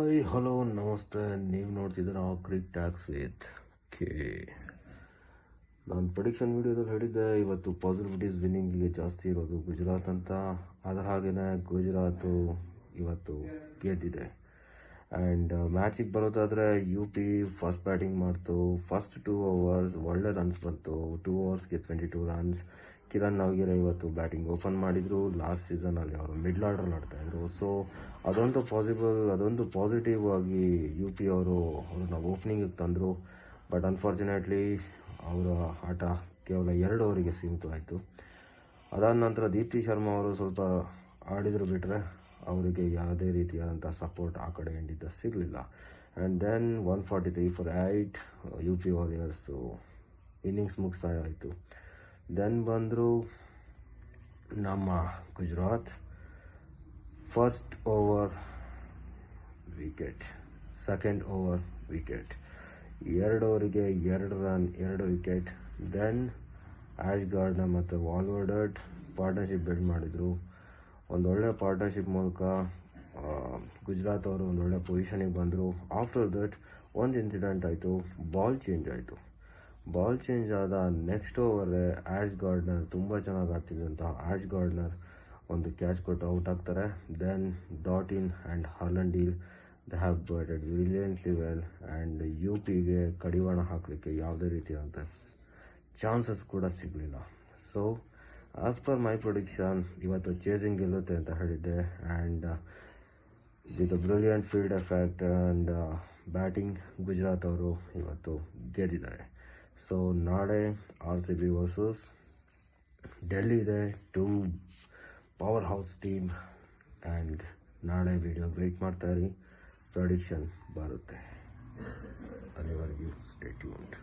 Hi hello ನಮಸ್ತೆ. ನೀವು ನೋಡ್ತಿದ್ದೀರ ಕ್ರಿಕ್ tax with K. ನಾನು ಪ್ರೊಡಿಕ್ಷನ್ ವೀಡಿಯೋದಲ್ಲಿ ಹೇಳಿದ್ದೆ ಇವತ್ತು ಪಾಸಿಬಿಲಿಟೀಸ್ ವಿನ್ನಿಂಗಿಗೆ ಜಾಸ್ತಿ ಇರೋದು ಗುಜರಾತ್ ಅಂತ. ಅದರ ಹಾಗೆಯೇ ಗುಜರಾತು ಇವತ್ತು ಗೆದ್ದಿದೆ. ಆ್ಯಂಡ್ ಮ್ಯಾಚಿಗೆ ಬರೋದಾದರೆ ಯು ಪಿ ಫಸ್ಟ್ ಬ್ಯಾಟಿಂಗ್ ಮಾಡ್ತು. ಫಸ್ಟ್ 2 overs ಒಳ್ಳೆ ರನ್ಸ್ ಬಂತು. 2 oversಗೆ 22 runs. ಕಿರಣ್ ನವಗಿರೆ ಇವತ್ತು ಬ್ಯಾಟಿಂಗ್ ಓಪನ್ ಮಾಡಿದರು. ಲಾಸ್ಟ್ ಸೀಸನಲ್ಲಿ ಅವರು ಮಿಡ್ಲ್ ಆರ್ಡ್ರಲ್ಲಿ ಆಡ್ತಾಯಿದ್ರು. ಸೊ ಅದೊಂದು ಪಾಸಿಟಿವ್ ಆಗಿ ಯು ಪಿ ಅವ್ರನ್ನ ಓಪನಿಂಗಿಗೆ ತಂದರು. ಬಟ್ ಅನ್ಫಾರ್ಚುನೇಟ್ಲಿ ಅವರ ಆಟ ಕೇವಲ 2 overs ಸೀಮಿತವಾಯಿತು. ಅದಾದ ನಂತರ ದೀಪ್ತಿ ಶರ್ಮಾ ಅವರು ಸ್ವಲ್ಪ ಆಡಿದ್ರು ಬಿಟ್ಟರೆ ಅವರಿಗೆ ಯಾವುದೇ ರೀತಿಯಾದಂಥ ಸಪೋರ್ಟ್ ಆ ಕಡೆಯಿಂದ ಸಿಗಲಿಲ್ಲ. And then 143 for 8 U P warriors innings ಮುಗಿಸ್ತಾ ಆಯಿತು. ದೆನ್ ಬಂದರು ನಮ್ಮ Gujarat. First over wicket, second over wicket, 2 overs 2 run 2 wicket. Then Ash Gardner ಮತ್ತು ವಾಲ್ವರ್ಡ್ ಪಾರ್ಟ್ನರ್ಶಿಪ್ ಬಿಲ್ಡ್ ಮಾಡಿದರು. ಒಂದೊಳ್ಳೆ ಪಾರ್ಟ್ನರ್ಶಿಪ್ ಮೂಲಕ ಗುಜರಾತ್ ಅವರು ಒಂದೊಳ್ಳೆ ಪೊಸಿಷನಿಗೆ ಬಂದರು. ಆಫ್ಟರ್ ದಟ್ ಒಂದು ಇನ್ಸಿಡೆಂಟ್ ಆಯಿತು, ಬಾಲ್ ಚೇಂಜ್ ಆಯಿತು. ಬಾಲ್ ಚೇಂಜ್ ಆದ ನೆಕ್ಸ್ಟ್ ಓವರೇ ಆ್ಯಶ್ ಗಾರ್ಡ್ನರ್ ತುಂಬ ಚೆನ್ನಾಗಿ ಆಡ್ತಿದ್ದಂಥ ಆ್ಯಶ್ ಗಾರ್ಡ್ನರ್ ಒಂದು ಕ್ಯಾಚ್ ಕೊಟ್ಟು ಔಟ್ ಆಗ್ತಾರೆ. Then Dottin and Harleen Deol they have batted brilliantly well. And ಯು ಪಿಗೆ ಕಡಿವಾಣ ಹಾಕಲಿಕ್ಕೆ ಯಾವುದೇ ರೀತಿಯಾದಂಥ ಚಾನ್ಸಸ್ ಕೂಡ ಸಿಗಲಿಲ್ಲ. So as per my prediction ಇವತ್ತು ಚೇಸಿಂಗ್ ಗೆಲ್ಲುತ್ತೆ ಅಂತ ಹೇಳಿದ್ದೆ. And with brilliant field effect and batting Gujarat ಅವರು ಇವತ್ತು ಗೆದ್ದಿದ್ದಾರೆ. ಸೊ ನಾಳೆ RCB ವರ್ಸಸ್ ಡೆಲ್ಲಿ ಇದೆ. 2 ಪವರ್ ಹೌಸ್ ಟೀಮ್. ಆ್ಯಂಡ್ ನಾಳೆ ವಿಡಿಯೋಗೆ ವೆಯ್ಟ್ ಮಾಡ್ತಾಯಿರಿ, ಪ್ರೊಡಿಕ್ಷನ್ ಬರುತ್ತೆ. ಅಲ್ಲಿವರೆಗೂ ಸ್ಟೇ ಟ್ಯೂನ್ಡ್.